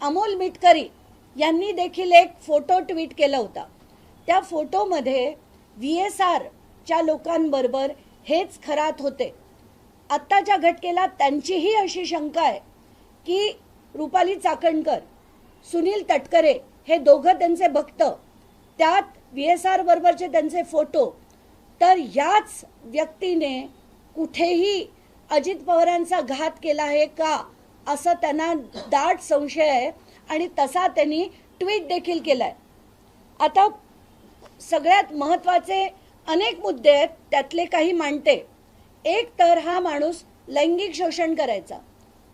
अमोल मिटकरी यांनी देखील एक फोटो ट्विट केला होता। त्या फोटोमध्ये VSR च्या लोकांबरोबर हेच खरात होते। आत्ताच्या घटनेला त्यांचीही अशी शंका आहे की रुपाली चाकणकर, सुनील तटकरे हे दोघं त्यांचे भक्त, त्यात VSR बरोबरचे त्यांचे फोटो, तर याच व्यक्तीने कुठेही अजित पवारांचा घात केला आहे का असं त्यांना दाट संशय आहे आणि तसा त्यांनी ट्विट देखील केलाय। आता सगळ्यात महत्त्वाचे अनेक मुद्दे आहेत, त्यातले काही मांडते। एक तर हा माणूस लैंगिक शोषण करायचा,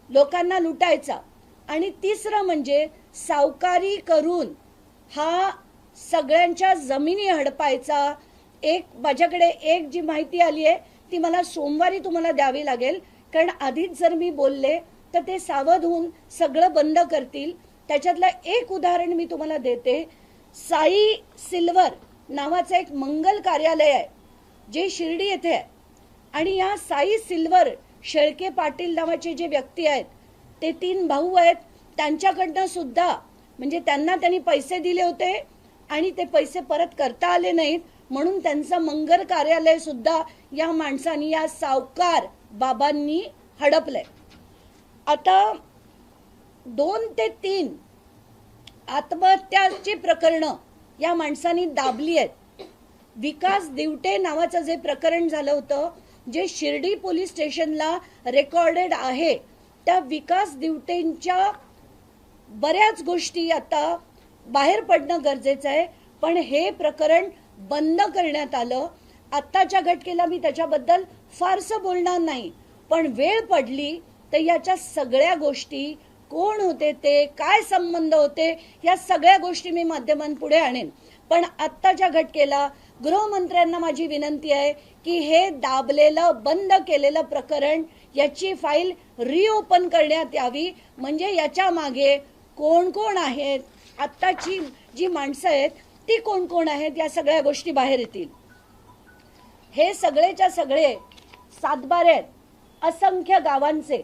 लोकांना लुटायचा, आणि तिसरं म्हणजे सावकारी करून हा सगळ्यांच्या जमिनी हडपायचा। माझ्याकडे एक जी माहिती आली आहे ती मला सोमवारी तुम्हाला द्यावी लागेल, कारण आधीच जर मी बोलले तर ते सावध होऊन सगळं बंद करतील। त्याच्यातलं एक उदाहरण मी तुम्हाला देते। साई सिल्वर नावाचं एक मंगल कार्यालय आहे जे शिर्डी येथे आहे, आणि या साई सिल्वर शेळके पाटील नावाचे जे व्यक्ती आहेत ते 3 भाऊ आहेत। त्यांच्याकडनं सुद्धा म्हणजे त्यांनी पैसे दिले होते आणि ते पैसे परत करता आले नाहीत, म्हणून त्यांचं मंगल कार्यालय सुद्धा या माणसांनी, या सावकार बाबांनी हडपलंय। आता 2 ते 3 आत्महत्याची प्रकरणं या माणसांनी दाबली आहेत। विकास दिवटे नावाचं जे प्रकरण झालं होतं, जे शिर्डी पोलीस स्टेशनला रेकॉर्डेड आहे, त्या विकास दिवटेंच्या बऱ्याच गोष्टी आता बाहेर पडणं गरजेचं आहे, पण हे प्रकरण बंद करण्यात आलं। आत्ताच्या घटनेला मी त्याच्याबद्दल फारसं बोलणार नाही, पण वेळ पडली तर याच्या सगळ्या गोष्टी, कोण होते ते, काय संबंध होते, या सगळ्या गोष्टी मी माध्यमांपुढे आणेन। पण आत्ताच्या घटनेला गृहमंत्र्यांना माझी विनंती आहे की हे दाबलेलं, बंद केलेलं प्रकरण, याची फाईल रिओपन करण्यात यावी, म्हणजे याच्या मागे कोण कोण आहेत, आत्ताची जी माणसं आहेत ती कोण कोण आहेत, या सगळ्या गोष्टी बाहेर येतील। हे सगळेच्या सगळे सातबारे आहेत, असंख्य गावांचे।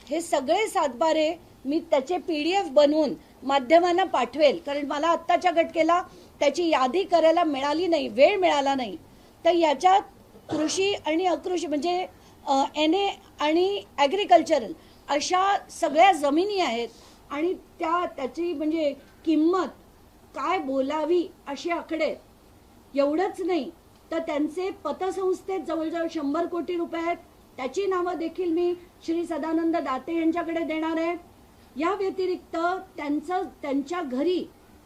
हे सगळे सातबारे मी त्याचे PDF बनवून माध्यमांना पाठवेल, कारण मला आत्ताच्या घटनेला त्याची यादी करायला मिळाली नाही, वेळ मिळाला नाही। तर याच्यात कृषी आणि अकृषी म्हणजे NA आणि ॲग्रिकल्चरल अशा सगळ्या जमिनी आहेत, आणि त्याची म्हणजे किंमत काय बोलावी असे आकडे। एवढंच नाही तर त्यांचे पतसंस्थेत जवळजवळ 100 कोटी रुपये आहेत, त्याची नावं देखील मी श्री सदानंद दाते यांच्याकडे देणार आहे। या व्यतिरिक्त त्यांच्या घरी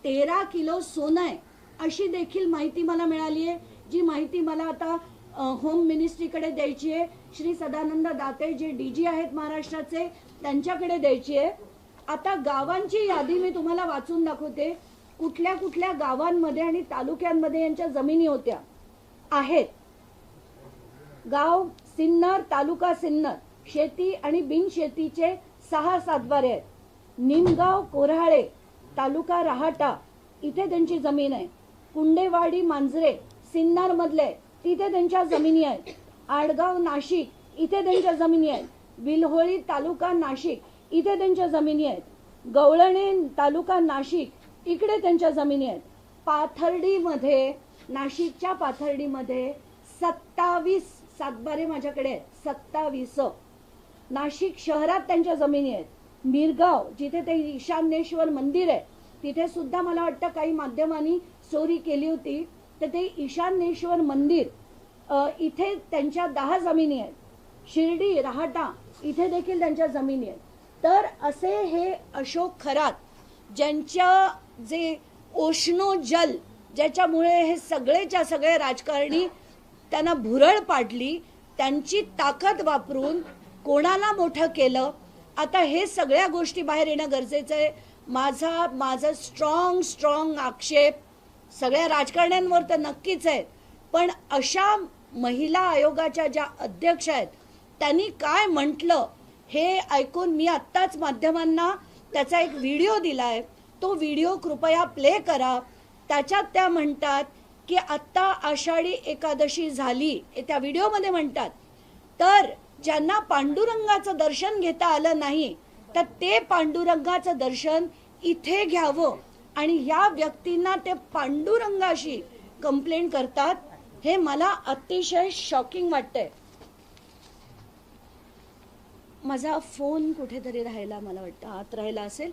13 किलो सोनं आहे अशी देखील माहिती मला मिळाली आहे, जी माहिती मला आता होम मिनिस्ट्रीकडे द्यायची आहे, श्री सदानंद दाते जे DG आहेत महाराष्ट्राचे त्यांच्याकडे द्यायची आहे। आता गावांची यादी मी तुम्हाला वाचून दाखवते, कुठल्या कुठल्या गावांमध्ये आणि तालुक्यांमध्ये यांच्या जमिनी होत्या आहेत। गाव सिन्नर, तालुका सिन्नर, शेती आणि बिनशेतीचे 6 सातबारे आहेत। निमगाव कोऱ्हाळे, तालुका रहाटा, इथे त्यांची जमीन आहे। कुंडेवाडी मांजरे सिन्नर मधले, तिथे त्यांच्या जमिनी आहेत। आडगाव नाशिक, इथे त्यांच्या जमिनी आहेत। विल्होळी तालुका नाशिक, इथे त्यांच्या जमिनी आहेत। गवळणे तालुका नाशिक, इकडे त्यांच्या जमिनी आहेत। पाथर्डीमध्ये, नाशिकच्या पाथर्डीमध्ये 27 सातबारे माझ्याकडे आहेत, 27। नाशिक शहरात त्यांच्या जमिनी आहेत। मिरगाव, जिथे ते ईशान्येश्वर मंदिर आहे, तिथे सुद्धा मला वाटतं काही माध्यमांनी चोरी केली होती, तर ते ईशान्येश्वर मंदिर इथे त्यांच्या 10 जमिनी आहेत। शिर्डी, रहाटा, इथे देखील त्यांच्या जमिनी आहेत। तर असे हे अशोक खरात, ज्यांच्या जे ओशनो जल, ज्याच्यामुळे हे सगळेच्या सगळे राजकारणी त्यांना भुरळ पाडली, त्यांची ताकद वापरून कोणाला मोठं केलं। आता हे सगळ्या गोष्टी बाहेर येणं गरजेचं आहे। माझा स्ट्रॉंग आक्षेप सगळ्या राजकारण्यांवर तर नक्कीच आहे, पण अशा महिला आयोगाच्या ज्या अध्यक्ष आहेत त्यांनी काय म्हटलं हे ऐकून मी आत्ताच माध्यमांना त्याचा एक व्हिडिओ दिलाय, तो व्हिडिओ कृपया प्ले करा। त्याच्यात त्या म्हणतात की आत्ता आषाढी एकादशी झाली, त्या व्हिडिओमध्ये म्हणतात, तर ज्यांना पांडुरंगाचं दर्शन घेता आलं नाही तर ते पांडुरंगाचं दर्शन इथे घ्यावं आणि या व्यक्तींना ते पांडुरंगाशी कंप्लेंट करतात, हे मला अतिशय शॉकिंग वाटतंय. माझा फोन कुठेतरी राहिला, मला वाटतं आत राहिला असेल.